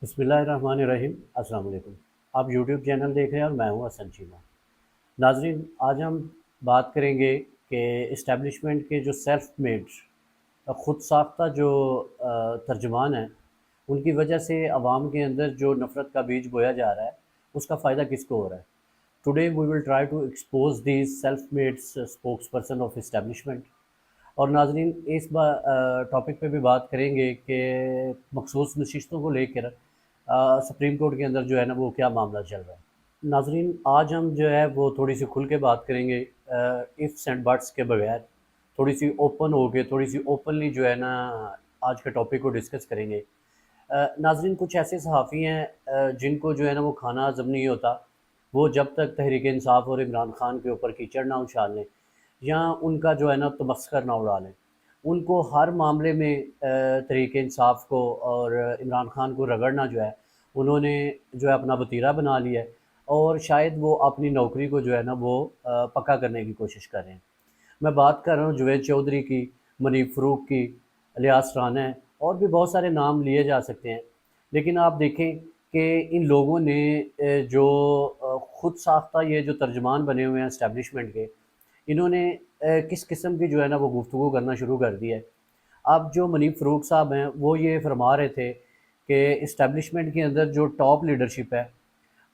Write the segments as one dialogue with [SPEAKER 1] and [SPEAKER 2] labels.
[SPEAKER 1] بسم اللہ الرحمن الرحیم۔ السلام علیکم۔ آپ یوٹیوب چینل دیکھ رہے ہیں اور میں ہوں حسن چیمہ۔ ناظرین، آج ہم بات کریں گے کہ اسٹیبلشمنٹ کے جو سیلف میڈ خود ساختہ جو ترجمان ہیں، ان کی وجہ سے عوام کے اندر جو نفرت کا بیج بویا جا رہا ہے، اس کا فائدہ کس کو ہو رہا ہے؟ Today we will try to expose these self made spokesperson of establishment. اور ناظرین، اس ٹاپک پہ بھی بات کریں گے کہ مخصوص نشستوں کو لے کر سپریم کورٹ کے اندر جو ہے نا وہ کیا معاملہ چل رہا ہے۔ ناظرین، آج ہم جو ہے وہ تھوڑی سی کھل کے بات کریں گے، ifs اینڈ بٹس کے بغیر، تھوڑی سی اوپن ہو کے، تھوڑی سی اوپنلی جو ہے نا آج کے ٹاپک کو ڈسکس کریں گے۔ ناظرین، کچھ ایسے صحافی ہیں جن کو جو ہے نا وہ کھانا ہضم نہیں ہوتا، وہ جب تک تحریک انصاف اور عمران خان کے اوپر کیچڑ نہ اچھال لیں یا ان کا جو ہے نا تمسخر نہ اڑا لیں، ان کو ہر معاملے میں تحریک انصاف کو اور عمران خان کو رگڑنا جو ہے انہوں نے جو ہے اپنا وتیرہ بنا لیا ہے، اور شاید وہ اپنی نوکری کو جو ہے نا وہ پکا کرنے کی کوشش کر رہے ہیں۔ میں بات کر رہا ہوں جوید چودھری کی، منیب فروق کی، الیاس رانا ہے، اور بھی بہت سارے نام لیے جا سکتے ہیں۔ لیکن آپ دیکھیں کہ ان لوگوں نے جو خود ساختہ یہ جو ترجمان بنے ہوئے ہیں اسٹیبلشمنٹ کے، انہوں نے کس قسم کی جو ہے نا وہ گفتگو کرنا شروع کر دی ہے۔ اب جو منیب فروق صاحب ہیں وہ یہ فرما رہے تھے کہ اسٹیبلشمنٹ کے اندر جو ٹاپ لیڈرشپ ہے،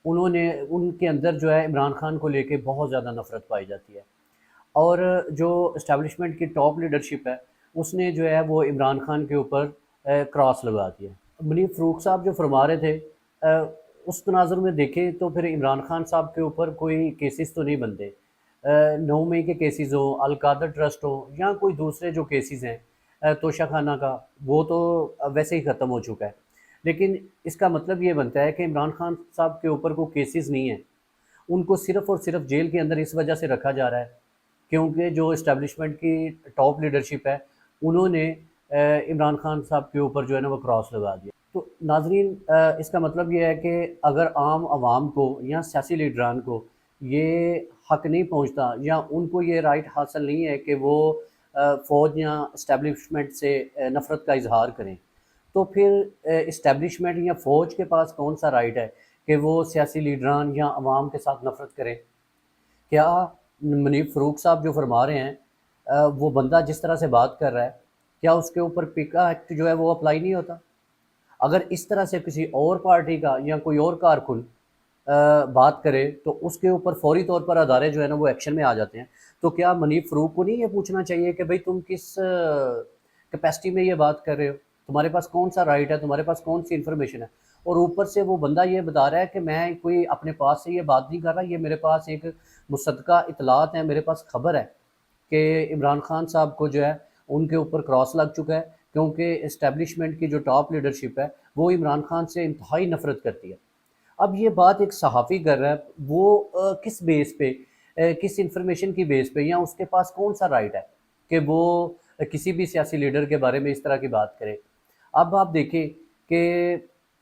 [SPEAKER 1] انہوں نے ان کے اندر جو ہے عمران خان کو لے کے بہت زیادہ نفرت پائی جاتی ہے، اور جو اسٹیبلشمنٹ کی ٹاپ لیڈرشپ ہے اس نے جو ہے وہ عمران خان کے اوپر کراس لگا دیا۔ منیب فروق صاحب جو فرما رہے تھے، اس تناظر میں دیکھیں تو پھر عمران خان صاحب کے اوپر کوئی کیسز تو نہیں بنتے، 9 مئی کے کیسز ہوں، القادر ٹرسٹ ہو، یا کوئی دوسرے جو کیسز ہیں توشہ خانہ کا، وہ تو ویسے ہی ختم ہو چکا ہے۔ لیکن اس کا مطلب یہ بنتا ہے کہ عمران خان صاحب کے اوپر کوئی کیسز نہیں ہیں، ان کو صرف اور صرف جیل کے اندر اس وجہ سے رکھا جا رہا ہے کیونکہ جو اسٹیبلشمنٹ کی ٹاپ لیڈرشپ ہے انہوں نے عمران خان صاحب کے اوپر جو ہے نا وہ کراس لگا دیا۔ تو ناظرین، اس کا مطلب یہ ہے کہ اگر عام عوام کو یا سیاسی لیڈران کو یہ حق نہیں پہنچتا، یا ان کو یہ رائٹ حاصل نہیں ہے کہ وہ فوج یا اسٹیبلشمنٹ سے نفرت کا اظہار کریں، تو پھر اسٹیبلشمنٹ یا فوج کے پاس کون سا رائٹ ہے کہ وہ سیاسی لیڈران یا عوام کے ساتھ نفرت کریں؟ کیا منیب فروق صاحب جو فرما رہے ہیں، وہ بندہ جس طرح سے بات کر رہا ہے، کیا اس کے اوپر پیکا ایکٹ جو ہے وہ اپلائی نہیں ہوتا؟ اگر اس طرح سے کسی اور پارٹی کا یا کوئی اور کارکن بات کرے تو اس کے اوپر فوری طور پر ادارے جو ہے نا وہ ایکشن میں آ جاتے ہیں، تو کیا منیب فروق کو نہیں یہ پوچھنا چاہیے کہ بھئی تم کس کیپیسٹی میں یہ بات کر رہے ہو، تمہارے پاس کون سا رائٹ ہے، تمہارے پاس کون سی انفارمیشن ہے؟ اور اوپر سے وہ بندہ یہ بتا رہا ہے کہ میں کوئی اپنے پاس سے یہ بات نہیں کر رہا، یہ میرے پاس ایک مصدقہ اطلاعات ہیں، میرے پاس خبر ہے کہ عمران خان صاحب کو جو ہے ان کے اوپر کراس لگ چکا ہے، کیونکہ اسٹیبلشمنٹ کی جو ٹاپ لیڈرشپ ہے وہ عمران خان سے انتہائی نفرت کرتی ہے۔ اب یہ بات ایک صحافی کر رہا ہے، وہ کس بیس پہ، کس انفارمیشن کی بیس پہ، یا اس کے پاس کون سا رائٹ ہے کہ وہ کسی بھی سیاسی لیڈر کے بارے میں اس طرح کی بات کرے؟ اب آپ دیکھیں کہ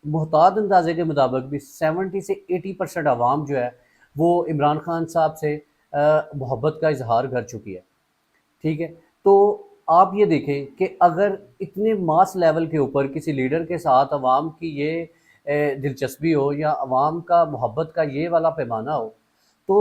[SPEAKER 1] محتاط اندازے کے مطابق بھی 70 سے 80% عوام جو ہے وہ عمران خان صاحب سے محبت کا اظہار کر چکی ہے، ٹھیک ہے؟ تو آپ یہ دیکھیں کہ اگر اتنے ماس لیول کے اوپر کسی لیڈر کے ساتھ عوام کی یہ دلچسپی ہو، یا عوام کا محبت کا یہ والا پیمانہ ہو، تو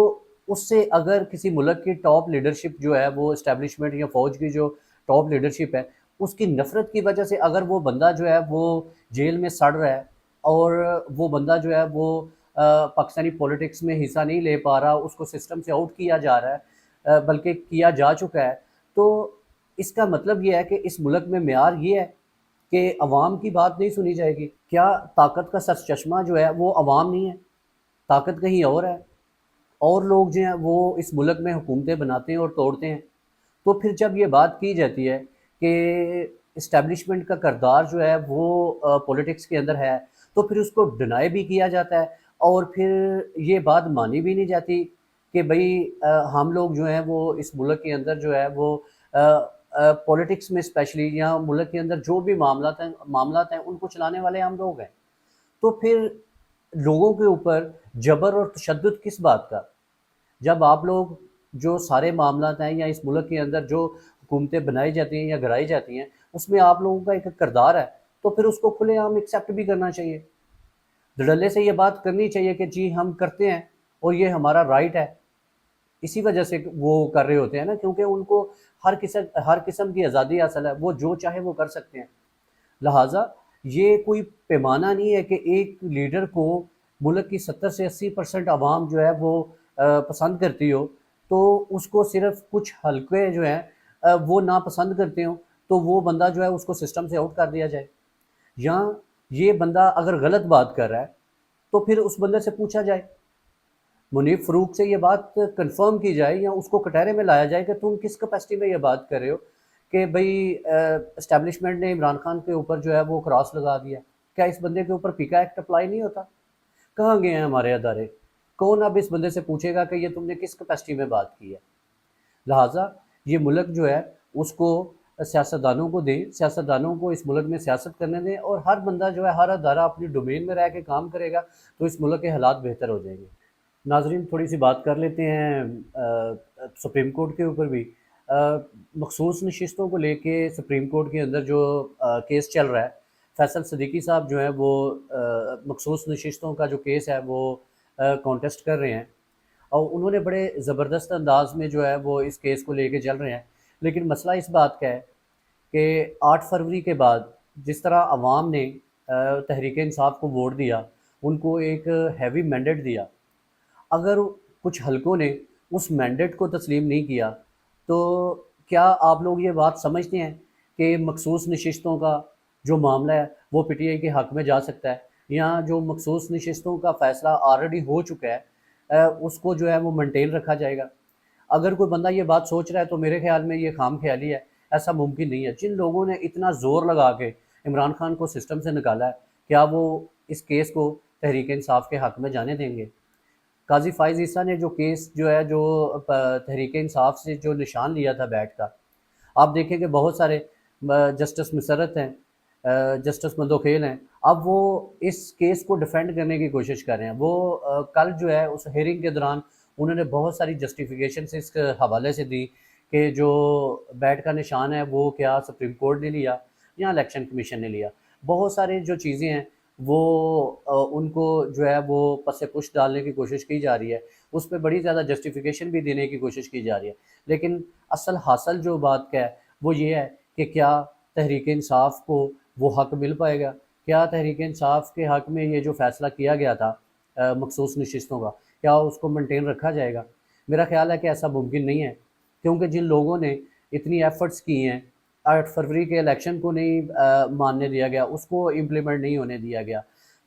[SPEAKER 1] اس سے اگر کسی ملک کی ٹاپ لیڈرشپ جو ہے وہ اسٹیبلشمنٹ یا فوج کی جو ٹاپ لیڈرشپ ہے، اس کی نفرت کی وجہ سے اگر وہ بندہ جو ہے وہ جیل میں سڑ رہا ہے، اور وہ بندہ جو ہے وہ پاکستانی پولیٹکس میں حصہ نہیں لے پا رہا، اس کو سسٹم سے آؤٹ کیا جا رہا ہے، بلکہ کیا جا چکا ہے، تو اس کا مطلب یہ ہے کہ اس ملک میں معیار یہ ہے کہ عوام کی بات نہیں سنی جائے گی؟ کیا طاقت کا سر چشمہ جو ہے وہ عوام نہیں ہے؟ طاقت کہیں اور ہے، اور لوگ جو ہیں وہ اس ملک میں حکومتیں بناتے ہیں اور توڑتے ہیں؟ تو پھر جب یہ بات کی جاتی ہے کہ اسٹیبلشمنٹ کا کردار جو ہے وہ پولیٹکس کے اندر ہے، تو پھر اس کو ڈینائی بھی کیا جاتا ہے، اور پھر یہ بات مانی بھی نہیں جاتی کہ بھئی ہم لوگ جو ہیں وہ اس ملک کے اندر جو ہے وہ پولیٹکس میں اسپیشلی، یا ملک کے اندر جو بھی معاملات ہیں ان کو چلانے والے ہم لوگ ہیں۔ تو پھر لوگوں کے اوپر جبر اور تشدد کس بات کا؟ جب آپ لوگ جو سارے معاملات ہیں یا اس ملک کے اندر جو حکومتیں بنائی جاتی ہیں یا گھڑائی جاتی ہیں، اس میں آپ لوگوں کا ایک کردار ہے، تو پھر اس کو کھلے عام ایکسیپٹ بھی کرنا چاہیے۔ دھڑلے سے یہ بات کرنی چاہیے کہ جی ہم کرتے ہیں اور یہ ہمارا رائٹ ہے، اسی وجہ سے وہ کر رہے ہوتے ہیں نا، کیونکہ ان کو ہر قسم کی آزادی حاصل ہے، وہ جو چاہے وہ کر سکتے ہیں۔ لہٰذا یہ کوئی پیمانہ نہیں ہے کہ ایک لیڈر کو ملک کی 70 سے 80% عوام جو ہے وہ پسند کرتی ہو، تو اس کو صرف کچھ حلقے جو ہیں وہ ناپسند کرتے ہوں، تو وہ بندہ جو ہے اس کو سسٹم سے آؤٹ کر دیا جائے۔ یا یہ بندہ اگر غلط بات کر رہا ہے تو پھر اس بندے سے پوچھا جائے، منیب فروق سے یہ بات کنفرم کی جائے یا اس کو کٹہرے میں لایا جائے کہ تم کس کیپیسٹی میں یہ بات کر رہے ہو کہ بھئی اسٹیبلشمنٹ نے عمران خان کے اوپر جو ہے وہ کراس لگا دیا، کیا اس بندے کے اوپر پیکا ایکٹ اپلائی نہیں ہوتا؟ کہاں گئے ہیں ہمارے ادارے؟ کون اب اس بندے سے پوچھے گا کہ یہ تم نے کس کیپیسٹی میں بات کی ہے؟ لہٰذا یہ ملک جو ہے اس کو سیاستدانوں کو دیں، سیاستدانوں کو اس ملک میں سیاست کرنے دیں، اور ہر بندہ جو ہے ہر ادارہ اپنی ڈومین میں رہ کے کام کرے گا تو اس ملک کے حالات بہتر ہو جائیں گے۔ ناظرین تھوڑی سی بات کر لیتے ہیں سپریم کورٹ کے اوپر بھی۔ مخصوص نشستوں کو لے کے سپریم کورٹ کے اندر جو کیس چل رہا ہے، فیصل صدیقی صاحب جو ہیں وہ مخصوص نشستوں کا جو کیس ہے وہ کانٹیسٹ کر رہے ہیں، اور انہوں نے بڑے زبردست انداز میں جو ہے وہ اس کیس کو لے کے چل رہے ہیں۔ لیکن مسئلہ اس بات کا ہے کہ 8 فروری کے بعد جس طرح عوام نے تحریک انصاف کو ووٹ دیا، ان کو ایک ہیوی مینڈیٹ دیا، اگر کچھ حلقوں نے اس مینڈیٹ کو تسلیم نہیں کیا تو کیا آپ لوگ یہ بات سمجھتے ہیں کہ مخصوص نشستوں کا جو معاملہ ہے وہ پی ٹی آئی کے حق میں جا سکتا ہے، یا جو مخصوص نشستوں کا فیصلہ آلریڈی ہو چکا ہے اس کو جو ہے وہ مینٹین رکھا جائے گا؟ اگر کوئی بندہ یہ بات سوچ رہا ہے تو میرے خیال میں یہ خام خیالی ہے، ایسا ممکن نہیں ہے۔ جن لوگوں نے اتنا زور لگا کے عمران خان کو سسٹم سے نکالا ہے، کیا وہ اس کیس کو تحریک انصاف کے حق میں جانے دیں گے؟ قاضی فائز عیسیٰ نے جو کیس جو ہے جو تحریک انصاف سے جو نشان لیا تھا بیٹ کا، آپ دیکھیں کہ بہت سارے جسٹس مسرت ہیں، جسٹس مدوخیل ہیں، اب وہ اس کیس کو ڈیفینڈ کرنے کی کوشش کر رہے ہیں۔ وہ کل جو ہے اس ہیئرنگ کے دوران انہوں نے بہت ساری جسٹیفیکیشنز اس کے حوالے سے دی کہ جو بیٹ کا نشان ہے وہ کیا سپریم کورٹ نے لیا یا الیکشن کمیشن نے لیا۔ بہت سارے جو چیزیں ہیں وہ ان کو جو ہے وہ پس پش ڈالنے کی کوشش کی جا رہی ہے، اس پہ بڑی زیادہ جسٹیفیکیشن بھی دینے کی کوشش کی جا رہی ہے۔ لیکن اصل حاصل جو بات کا ہے وہ یہ ہے کہ کیا تحریک انصاف کو وہ حق مل پائے گا؟ کیا تحریک انصاف کے حق میں یہ جو فیصلہ کیا گیا تھا مخصوص نشستوں کا، کیا اس کو مینٹین رکھا جائے گا؟ میرا خیال ہے کہ ایسا ممکن نہیں ہے، کیونکہ جن لوگوں نے اتنی ایفرٹس کی ہیں، 8 فروری کے الیکشن کو نہیں ماننے دیا گیا، اس کو امپلیمنٹ نہیں ہونے دیا گیا،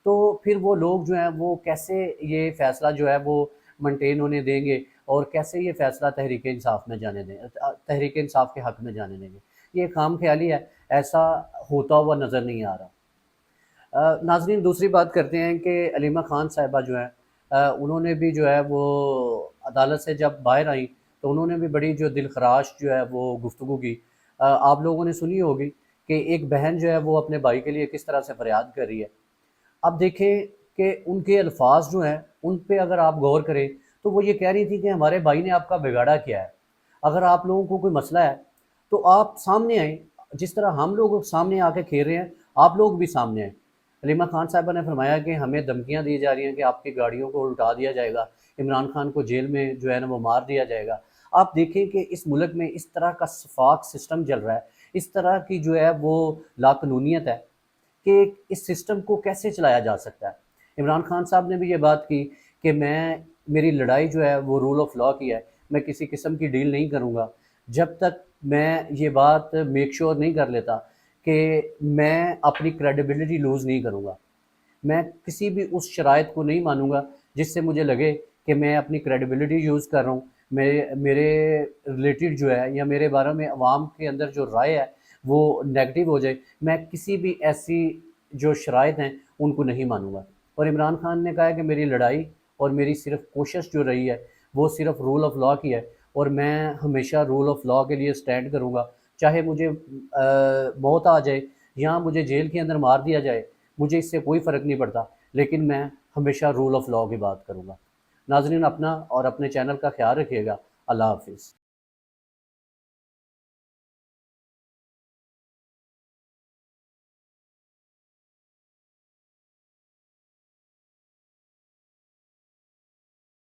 [SPEAKER 1] تو پھر وہ لوگ جو ہیں وہ کیسے یہ فیصلہ جو ہے وہ مینٹین ہونے دیں گے، اور کیسے یہ فیصلہ تحریک انصاف میں جانے دیں، تحریک انصاف کے حق میں جانے دیں گے؟ یہ خام خیالی ہے، ایسا ہوتا ہوا نظر نہیں آ رہا۔ ناظرین دوسری بات کرتے ہیں کہ علیمہ خان صاحبہ جو ہیں انہوں نے بھی جو ہے وہ عدالت سے جب باہر آئیں تو انہوں نے بھی بڑی جو دل خراش جو ہے وہ گفتگو کی۔ آپ لوگوں نے سنی ہوگی کہ ایک بہن جو ہے وہ اپنے بھائی کے لیے کس طرح سے فریاد کر رہی ہے۔ اب دیکھیں کہ ان کے الفاظ جو ہیں ان پہ اگر آپ غور کریں تو وہ یہ کہہ رہی تھی کہ ہمارے بھائی نے آپ کا بگاڑا کیا ہے، اگر آپ لوگوں کو کوئی مسئلہ ہے تو آپ سامنے آئیں، جس طرح ہم لوگ سامنے آ کے کھیل رہے ہیں آپ لوگ بھی سامنے آئیں۔ علیمہ خان صاحبہ نے فرمایا کہ ہمیں دھمکیاں دی جا رہی ہیں کہ آپ کی گاڑیوں کو الٹا دیا جائے گا، عمران خان کو جیل میں جو ہے نا وہ مار دیا جائے گا۔ آپ دیکھیں کہ اس ملک میں اس طرح کا شفاف سسٹم چل رہا ہے، اس طرح کی جو ہے وہ لاقانونیت ہے کہ اس سسٹم کو کیسے چلایا جا سکتا ہے۔ عمران خان صاحب نے بھی یہ بات کی کہ میری لڑائی جو ہے وہ رول آف لاء کی ہے، میں کسی قسم کی ڈیل نہیں کروں گا جب تک میں یہ بات میک شور نہیں کر لیتا کہ میں اپنی کریڈیبلٹی لوز نہیں کروں گا۔ میں کسی بھی اس شرائط کو نہیں مانوں گا جس سے مجھے لگے کہ میں اپنی کریڈیبلٹی یوز کر رہا ہوں، میرے ریلیٹڈ جو ہے یا میرے بارے میں عوام کے اندر جو رائے ہے وہ نیگیٹو ہو جائے، میں کسی بھی ایسی جو شرائط ہیں ان کو نہیں مانوں گا۔ اور عمران خان نے کہا ہے کہ میری لڑائی اور میری صرف کوشش جو رہی ہے وہ صرف رول آف لاء کی ہے، اور میں ہمیشہ رول آف لاء کے لیے سٹینڈ کروں گا، چاہے مجھے موت آ جائے یا مجھے جیل کے اندر مار دیا جائے، مجھے اس سے کوئی فرق نہیں پڑتا، لیکن میں ہمیشہ رول آف لاء کی بات کروں گا۔ ناظرین اپنا اور اپنے چینل کا خیال رکھیے گا۔ اللہ حافظ۔